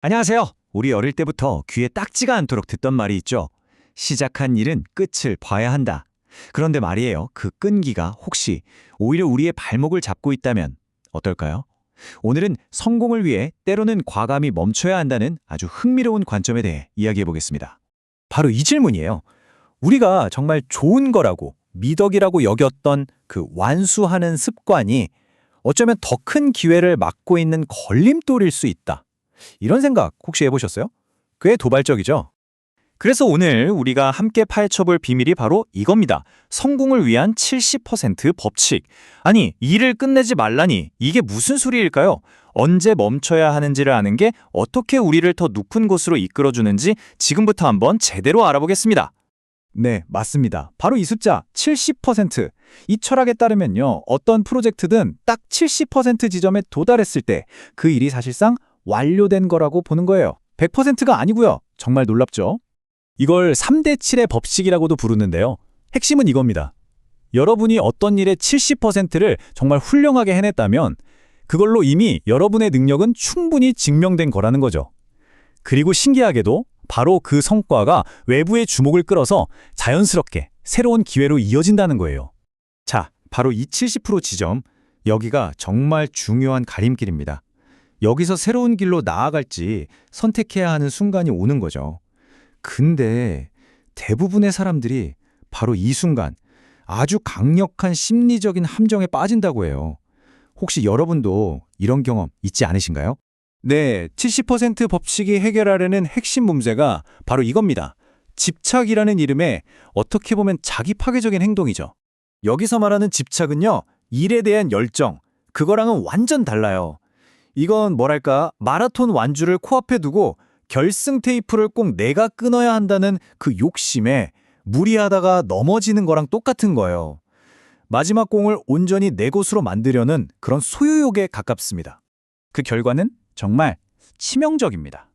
안녕하세요. 우리 어릴 때부터 귀에 딱지가 않도록 듣던 말이 있죠. 시작한 일은 끝을 봐야 한다. 그런데 말이에요. 그 끈기가 혹시 오히려 우리의 발목을 잡고 있다면 어떨까요? 오늘은 성공을 위해 때로는 과감히 멈춰야 한다는 아주 흥미로운 관점에 대해 이야기해 보겠습니다. 바로 이 질문이에요. 우리가 정말 좋은 거라고 미덕이라고 여겼던 그 완수하는 습관이 어쩌면 더 큰 기회를 막고 있는 걸림돌일 수 있다. 이런 생각 혹시 해보셨어요? 꽤 도발적이죠? 그래서 오늘 우리가 함께 파헤쳐볼 비밀이 바로 이겁니다. 성공을 위한 70% 법칙. 아니, 일을 끝내지 말라니 이게 무슨 소리일까요? 언제 멈춰야 하는지를 아는 게 어떻게 우리를 더 높은 곳으로 이끌어주는지 지금부터 한번 제대로 알아보겠습니다. 네, 맞습니다. 바로 이 숫자 70%. 이 철학에 따르면요. 어떤 프로젝트든 딱 70% 지점에 도달했을 때 그 일이 사실상 완료된 거라고 보는 거예요. 100%가 아니고요. 정말 놀랍죠? 이걸 3대 7의 법칙이라고도 부르는데요. 핵심은 이겁니다. 여러분이 어떤 일의 70%를 정말 훌륭하게 해냈다면 그걸로 이미 여러분의 능력은 충분히 증명된 거라는 거죠. 그리고 신기하게도 바로 그 성과가 외부의 주목을 끌어서 자연스럽게 새로운 기회로 이어진다는 거예요. 자, 바로 이 70% 지점, 여기가 정말 중요한 가림길입니다. 여기서 새로운 길로 나아갈지 선택해야 하는 순간이 오는 거죠. 근데 대부분의 사람들이 바로 이 순간 아주 강력한 심리적인 함정에 빠진다고 해요. 혹시 여러분도 이런 경험 있지 않으신가요? 네, 70% 법칙이 해결하려는 핵심 문제가 바로 이겁니다. 집착이라는 이름의 어떻게 보면 자기 파괴적인 행동이죠. 여기서 말하는 집착은요, 일에 대한 열정, 그거랑은 완전 달라요. 이건 뭐랄까, 마라톤 완주를 코앞에 두고 결승 테이프를 꼭 내가 끊어야 한다는 그 욕심에 무리하다가 넘어지는 거랑 똑같은 거예요. 마지막 공을 온전히 내 곳으로 만들려는 그런 소유욕에 가깝습니다. 그 결과는 정말 치명적입니다.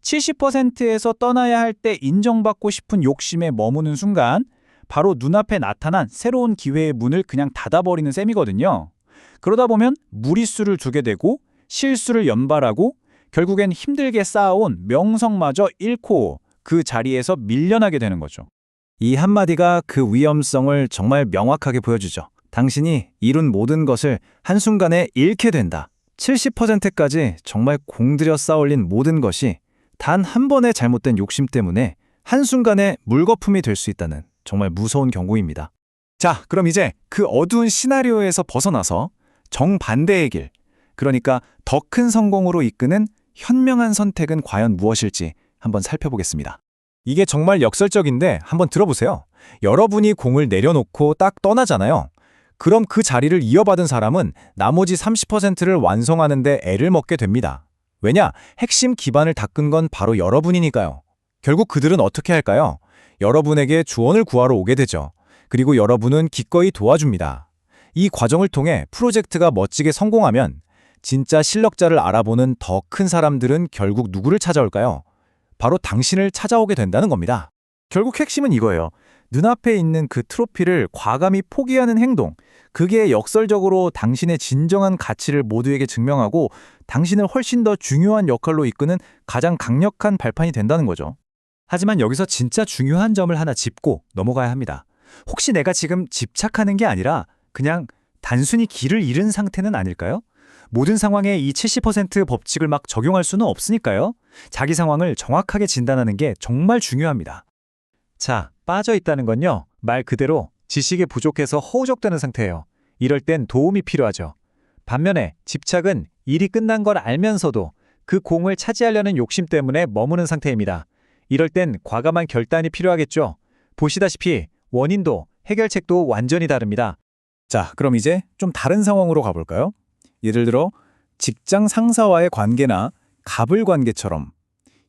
70%에서 떠나야 할 때 인정받고 싶은 욕심에 머무는 순간 바로 눈앞에 나타난 새로운 기회의 문을 그냥 닫아버리는 셈이거든요. 그러다 보면 무리수를 두게 되고 실수를 연발하고 결국엔 힘들게 쌓아온 명성마저 잃고 그 자리에서 밀려나게 되는 거죠. 이 한마디가 그 위험성을 정말 명확하게 보여주죠. 당신이 이룬 모든 것을 한순간에 잃게 된다. 70%까지 정말 공들여 쌓아올린 모든 것이 단 한 번의 잘못된 욕심 때문에 한순간에 물거품이 될 수 있다는 정말 무서운 경고입니다. 자, 그럼 이제 그 어두운 시나리오에서 벗어나서 정반대의 길, 그러니까 더 큰 성공으로 이끄는 현명한 선택은 과연 무엇일지 한번 살펴보겠습니다. 이게 정말 역설적인데 한번 들어보세요. 여러분이 공을 내려놓고 딱 떠나잖아요. 그럼 그 자리를 이어받은 사람은 나머지 30%를 완성하는데 애를 먹게 됩니다. 왜냐? 핵심 기반을 닦은 건 바로 여러분이니까요. 결국 그들은 어떻게 할까요? 여러분에게 조언을 구하러 오게 되죠. 그리고 여러분은 기꺼이 도와줍니다. 이 과정을 통해 프로젝트가 멋지게 성공하면 진짜 실력자를 알아보는 더 큰 사람들은 결국 누구를 찾아올까요? 바로 당신을 찾아오게 된다는 겁니다. 결국 핵심은 이거예요. 눈앞에 있는 그 트로피를 과감히 포기하는 행동, 그게 역설적으로 당신의 진정한 가치를 모두에게 증명하고 당신을 훨씬 더 중요한 역할로 이끄는 가장 강력한 발판이 된다는 거죠. 하지만 여기서 진짜 중요한 점을 하나 짚고 넘어가야 합니다. 혹시 내가 지금 집착하는 게 아니라 그냥 단순히 길을 잃은 상태는 아닐까요? 모든 상황에 이 70% 법칙을 막 적용할 수는 없으니까요. 자기 상황을 정확하게 진단하는 게 정말 중요합니다. 자, 빠져 있다는 건요. 말 그대로 지식이 부족해서 허우적대는 상태예요. 이럴 땐 도움이 필요하죠. 반면에 집착은 일이 끝난 걸 알면서도 그 공을 차지하려는 욕심 때문에 머무는 상태입니다. 이럴 땐 과감한 결단이 필요하겠죠. 보시다시피 원인도 해결책도 완전히 다릅니다. 자, 그럼 이제 좀 다른 상황으로 가볼까요? 예를 들어 직장 상사와의 관계나 갑을 관계처럼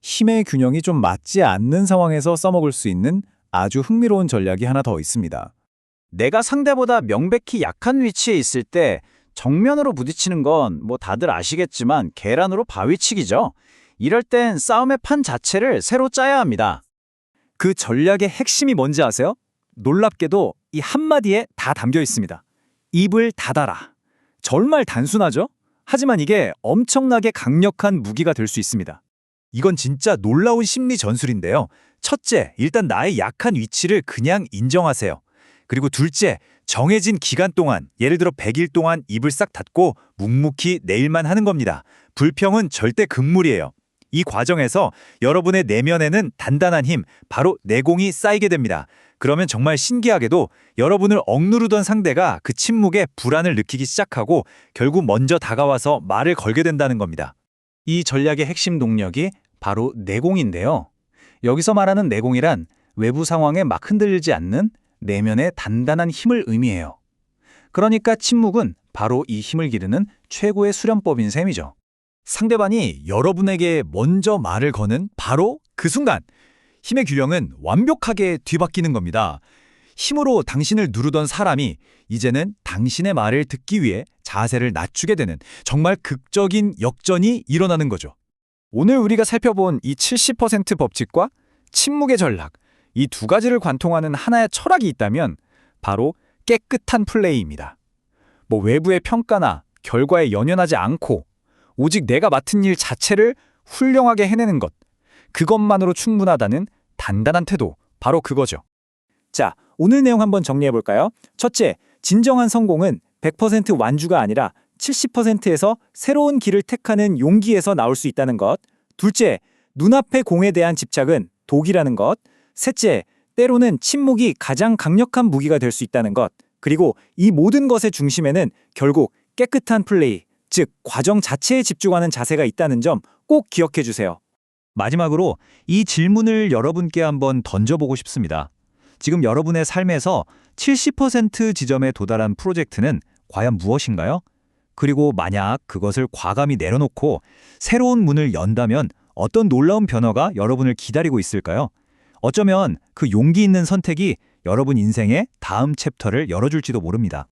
힘의 균형이 좀 맞지 않는 상황에서 써먹을 수 있는 아주 흥미로운 전략이 하나 더 있습니다. 내가 상대보다 명백히 약한 위치에 있을 때 정면으로 부딪히는 건 뭐 다들 아시겠지만 계란으로 바위치기죠. 이럴 땐 싸움의 판 자체를 새로 짜야 합니다. 그 전략의 핵심이 뭔지 아세요? 놀랍게도 이 한마디에 다 담겨 있습니다. 입을 닫아라. 정말 단순하죠? 하지만 이게 엄청나게 강력한 무기가 될 수 있습니다. 이건 진짜 놀라운 심리 전술인데요. 첫째, 일단 나의 약한 위치를 그냥 인정하세요. 그리고 둘째, 정해진 기간 동안, 예를 들어 100일 동안 입을 싹 닫고 묵묵히 내 일만 하는 겁니다. 불평은 절대 금물이에요. 이 과정에서 여러분의 내면에는 단단한 힘, 바로 내공이 쌓이게 됩니다. 그러면 정말 신기하게도 여러분을 억누르던 상대가 그 침묵에 불안을 느끼기 시작하고 결국 먼저 다가와서 말을 걸게 된다는 겁니다. 이 전략의 핵심 동력이 바로 내공인데요. 여기서 말하는 내공이란 외부 상황에 막 흔들리지 않는 내면의 단단한 힘을 의미해요. 그러니까 침묵은 바로 이 힘을 기르는 최고의 수련법인 셈이죠. 상대방이 여러분에게 먼저 말을 거는 바로 그 순간, 힘의 균형은 완벽하게 뒤바뀌는 겁니다. 힘으로 당신을 누르던 사람이 이제는 당신의 말을 듣기 위해 자세를 낮추게 되는 정말 극적인 역전이 일어나는 거죠. 오늘 우리가 살펴본 이 70% 법칙과 침묵의 전략, 이 두 가지를 관통하는 하나의 철학이 있다면 바로 깨끗한 플레이입니다. 외부의 평가나 결과에 연연하지 않고 오직 내가 맡은 일 자체를 훌륭하게 해내는 것, 그것만으로 충분하다는 단단한 태도, 바로 그거죠. 자, 오늘 내용 한번 정리해볼까요? 첫째, 진정한 성공은 100% 완주가 아니라 70%에서 새로운 길을 택하는 용기에서 나올 수 있다는 것. 둘째, 눈앞의 공에 대한 집착은 독이라는 것. 셋째, 때로는 침묵이 가장 강력한 무기가 될 수 있다는 것. 그리고 이 모든 것의 중심에는 결국 깨끗한 플레이, 즉 과정 자체에 집중하는 자세가 있다는 점 꼭 기억해 주세요. 마지막으로 이 질문을 여러분께 한번 던져보고 싶습니다. 지금 여러분의 삶에서 70% 지점에 도달한 프로젝트는 과연 무엇인가요? 그리고 만약 그것을 과감히 내려놓고 새로운 문을 연다면 어떤 놀라운 변화가 여러분을 기다리고 있을까요? 어쩌면 그 용기 있는 선택이 여러분 인생의 다음 챕터를 열어줄지도 모릅니다.